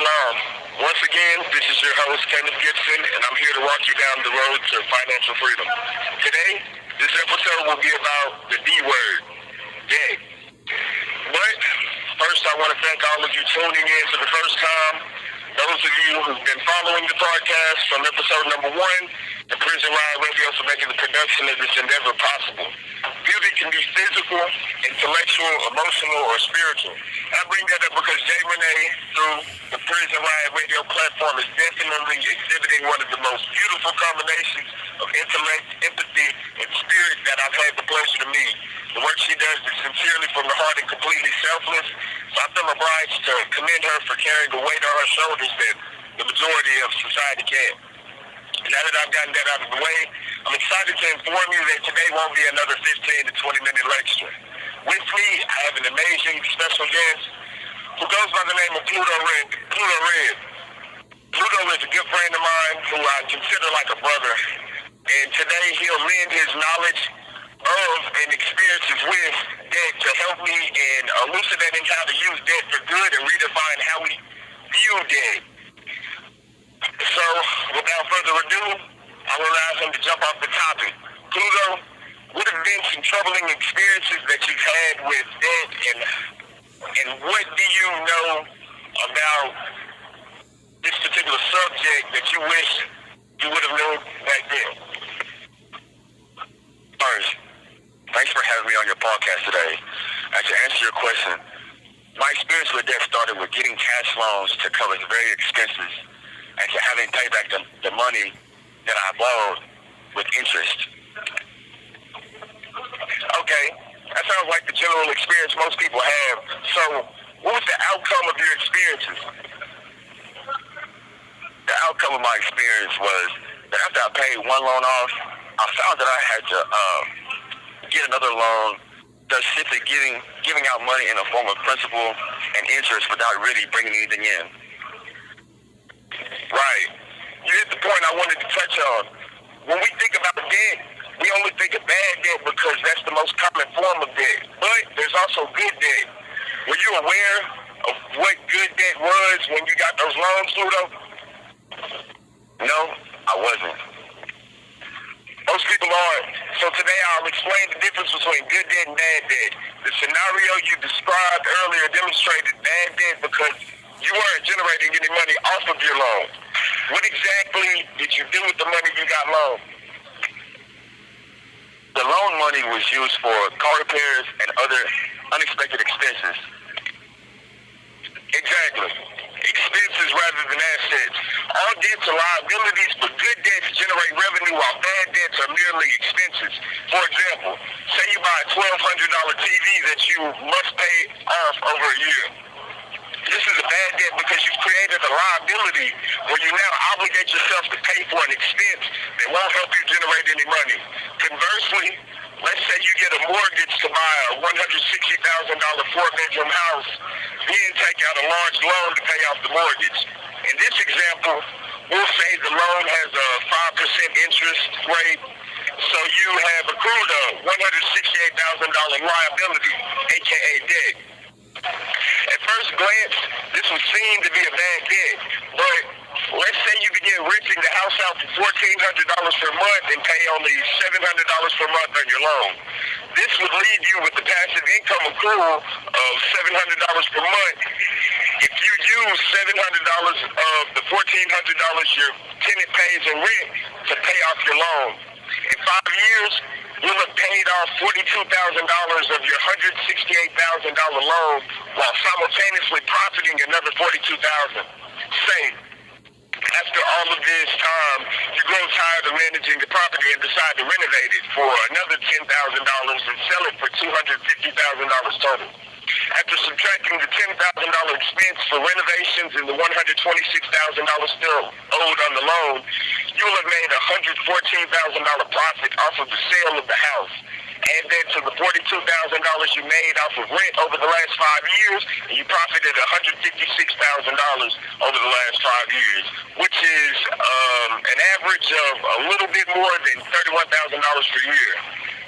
Shalom. Once again, this is your host, Kenneth Gipson, and I'm here to walk you down the road to financial freedom. Today, this episode will be about the D word, debt. But first, I want to thank all of you tuning in for the first time. Those of you who've been following the podcast from episode number 1, the Prison Riot Radio, for making the production of this endeavor possible. Beauty can be physical, intellectual, emotional, or spiritual. I bring that up because Jay Renee, through the Prison Riot Radio platform, is definitely exhibiting one of the most beautiful combinations of intellect, empathy, and spirit that I've had the pleasure to meet. The work she does is sincerely from the heart and completely selfless, so I feel obliged to commend her for carrying the weight on her shoulders that the majority of society can't. Now that I've gotten that out of the way, I'm excited to inform you that today won't be another 15 to 20-minute lecture. With me, I have an amazing special guest who goes by the name of Pluto Red. Pluto Red. Pluto is a good friend of mine who I consider like a brother. And today he'll lend his knowledge of and experiences with debt to help me in elucidating how to use debt for good and redefine how we view debt. So, without further ado, I'll allow him to jump off the topic. Pluto, what have been some troubling experiences that you've had with debt, and what do you know about this particular subject that you wish you would have known back then? First, thanks for having me on your podcast today. To answer your question, my experience with debt started with getting cash loans to cover the very expenses and to having to pay back the money that I borrowed with interest. Okay, that sounds like the general experience most people have. So, what was the outcome of your experiences? The outcome of my experience was that after I paid one loan off, I found that I had to get another loan, thus simply giving out money in a form of principal and interest without really bringing anything in. Right. You hit the point I wanted to touch on. When we think about debt, we only think of bad debt because that's the most common form of debt. But there's also good debt. Were you aware of what good debt was when you got those loans, Pluto? No, I wasn't. Most people aren't. So today I'll explain the difference between good debt and bad debt. The scenario you described earlier demonstrated bad debt because you weren't generating any money off of your loan. What exactly did you do with the money you got loaned? The loan money was used for car repairs and other unexpected expenses. Exactly. Expenses rather than assets. All debts are liabilities, but good debts generate revenue while bad debts are merely expenses. For example, say you buy a $1,200 TV that you must pay off over a year. This is a bad debt because you've created a liability where you now obligate yourself to pay for an expense that won't help you generate any money. Conversely, let's say you get a mortgage to buy a $160,000 4-bedroom house, then take out a large loan to pay off the mortgage. In this example, we'll say the loan has a 5% interest rate, so you have accrued a $168,000 liability, aka debt. At first glance, this would seem to be a bad debt, but let's say you begin renting the house out for $1,400 per month and pay only $700 per month on your loan. This would leave you with the passive income accrual of $700 per month. If you use $700 of the $1,400 your tenant pays in rent to pay off your loan, in 5 years, you'll have paid off $42,000 of your $168,000 loan while simultaneously profiting another $42,000. Say, after all of this time, you grow tired of managing the property and decide to renovate it for another $10,000 and sell it for $250,000 total. After subtracting the $10,000 expense for renovations and the $126,000 still owed on the loan, you will have made a $114,000 profit off of the sale of the house. Add that to the $42,000 you made off of rent over the last 5 years, and you profited $156,000 over the last 5 years, which is an average of a little bit more than $31,000 per year.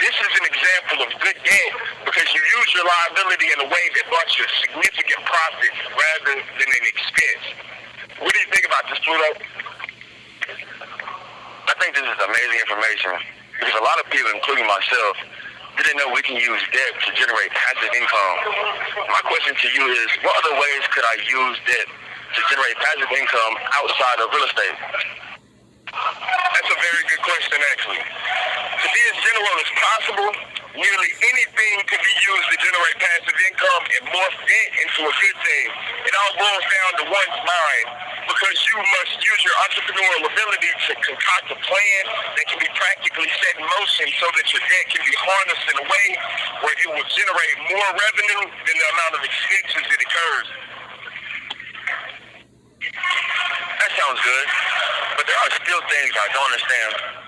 This is an example of good debt because you use your liability in a way that brought you a significant profit rather than an expense. about this, Pluto? I think this is amazing information because a lot of people, including myself, didn't know we can use debt to generate passive income. My question to you is, what other ways could I use debt to generate passive income outside of real estate? That's a very good question, actually. To be as general as possible, nearly anything can be used to generate passive income and morph debt into a good thing. It all boils down to one's mind, because you must use your entrepreneurial ability to concoct a plan that can be practically set in motion so that your debt can be harnessed in a way where it will generate more revenue than the amount of expenses it incurs. That sounds good, but there are still things I don't understand.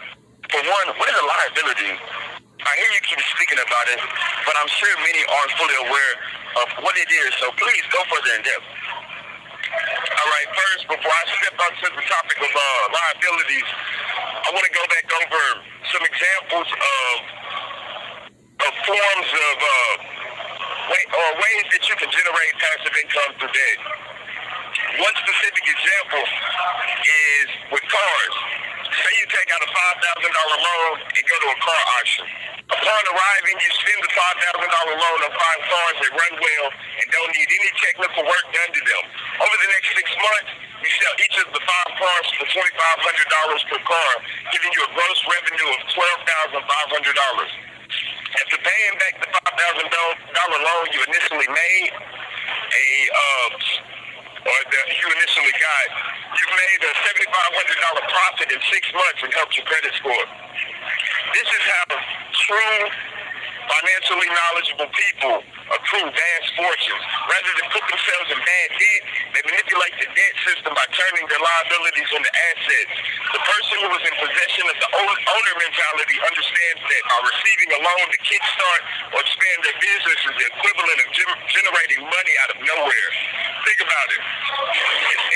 For one, what is a liability? I hear you keep speaking about it, but I'm sure many aren't fully aware of what it is, so please go further in depth. All right, first, before I step onto the topic of liabilities, I want to go back over some examples of forms of ways that you can generate passive income through debt. One specific example is with cars. Say you take out a $5,000 loan and go to a car auction. Upon arriving, you spend the $5,000 loan on 5 cars that run well and don't need any technical work done to them. Over the next 6 months, you sell each of the 5 cars for $2,500 per car, giving you a gross revenue of $12,500. After paying back the $5,000 loan you initially made, you initially got, you've made a $7,500 profit in 6 months and helped your credit score. This is how true financially knowledgeable people accrue vast fortunes. Rather than put themselves in bad debt, they manipulate the debt system by turning their liabilities into assets. The person who is in possession of the owner mentality understands that by receiving a loan to kickstart or expand their business is the equivalent of generating money out of nowhere. Think about it.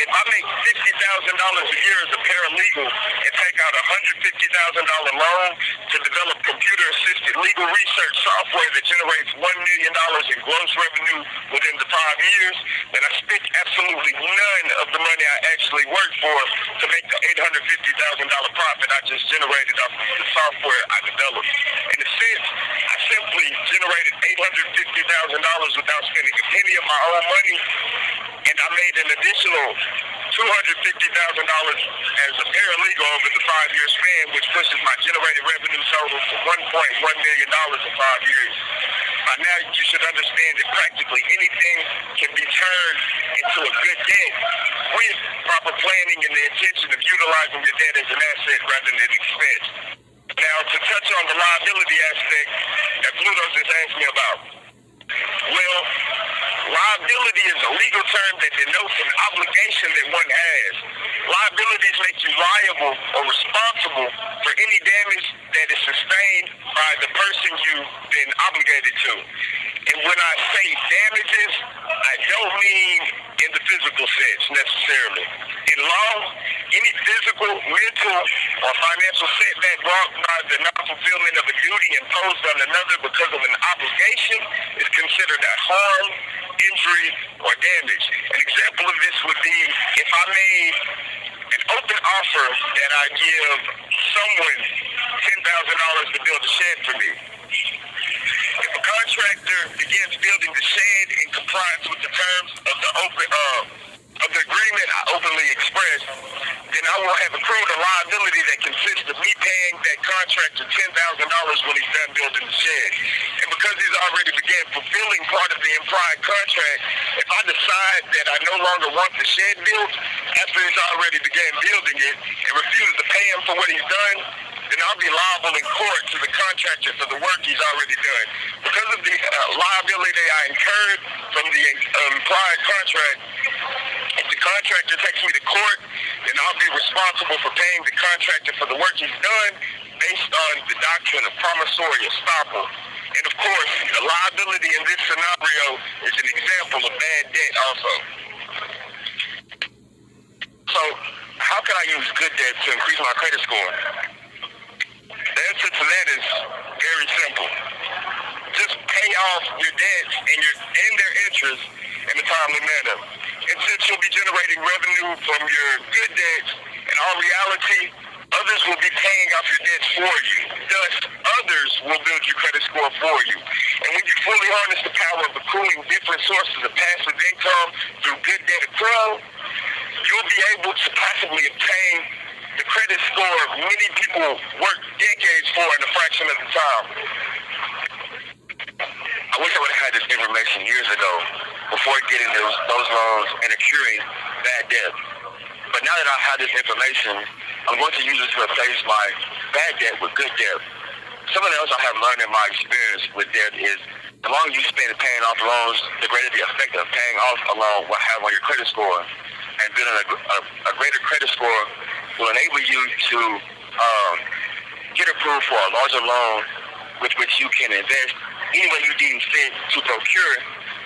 If I make $60,000 a year as a paralegal and take out a $150,000 loan to develop computer-assisted legal research software that generates $1 million in gross revenue within the 5 years, then I spent absolutely none of the money I actually worked for to make the $850,000 profit I just generated off of the software I developed. In a sense, I simply generated $850,000 without spending a penny of my own money, and I made an additional $250,000 as a paralegal over the 5-year span, which pushes my generated revenue total to $1.1 million in 5 years. By now, you should understand that practically anything can be turned into a good debt with proper planning and the intention of utilizing your debt as an asset rather than an expense. Now, to touch on the liability aspect that Pluto just asked me about. Well, liability is a legal term that denotes an obligation that one has. Liabilities make you liable or responsible for any damage that is sustained by the person you've been obligated to. And when I say damages, I don't mean in the physical sense necessarily. In law, any physical, mental, or financial setback brought by the non-fulfillment of a duty imposed on another because of an obligation is considered a harm, injury, or damage. An example of this would be if I made an open offer that I give someone $10,000 to build a shed for me. If a contractor begins building the shed in compliance with the terms of the agreement I openly expressed, then I will have accrued a liability that consists of me paying that contractor $10,000 when he's done building the shed. And because he's already began fulfilling part of the implied contract, if I decide that I no longer want the shed built after he's already began building it and refuse to pay him for what he's done, then I'll be liable in court to the contractor for the work he's already done. Because of the liability I incurred from the implied contract, if the contractor takes me to court, then I'll be responsible for paying the contractor for the work he's done based on the doctrine of promissory estoppel. And of course, the liability in this scenario is an example of bad debt also. So, how can I use good debt to increase my credit score? The answer to that is very simple. Just pay off your debts and their interest in a timely manner. In since you'll be generating revenue from your good debts, in all reality, others will be paying off your debts for you. Thus, others will build your credit score for you. And when you fully harness the power of accruing different sources of passive income through good debt accrual, you'll be able to possibly obtain the credit score many people work decades for in a fraction of the time. I wish I would have had this information years ago before getting those loans and accruing bad debt. But now that I have this information, I'm going to use it to replace my bad debt with good debt. Something else I have learned in my experience with debt is the longer you spend paying off loans, the greater the effect of paying off a loan will have on your credit score. And building a greater credit score will enable you to get approved for a larger loan with which you can invest any way you deem fit to procure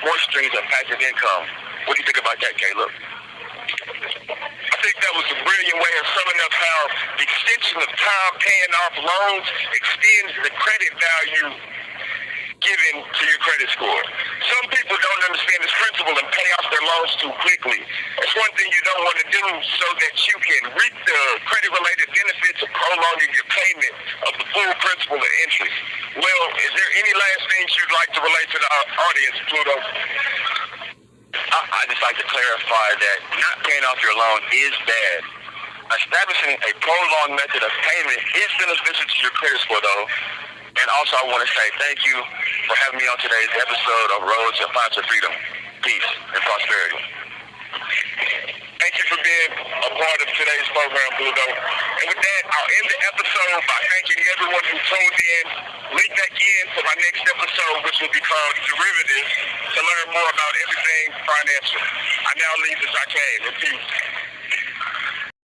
more streams of passive income. What do you think about that, Caleb? I think that was a brilliant way of summing up how the extension of time paying off loans extends the credit value given to your credit score. Some people don't understand this principle and pay off their loans too quickly. That's one thing you don't want to do so that you can reap the credit-related benefits of prolonging your payment of the full principal and interest. Well, is there any last things you'd like to relate to the audience, Pluto? I just like to clarify that not paying off your loan is bad. Establishing a prolonged method of payment is beneficial to your credit score, though. And also, I want to say thank you for having me on today's episode of Road to Financial Freedom. Peace and prosperity. Thank you for being a part of today's program, Pluto. And with that, I'll end the episode by thanking everyone who tuned in. Link back in for my next episode, which will be called Derivatives, to learn more about everything financial. I now leave as I came. And peace.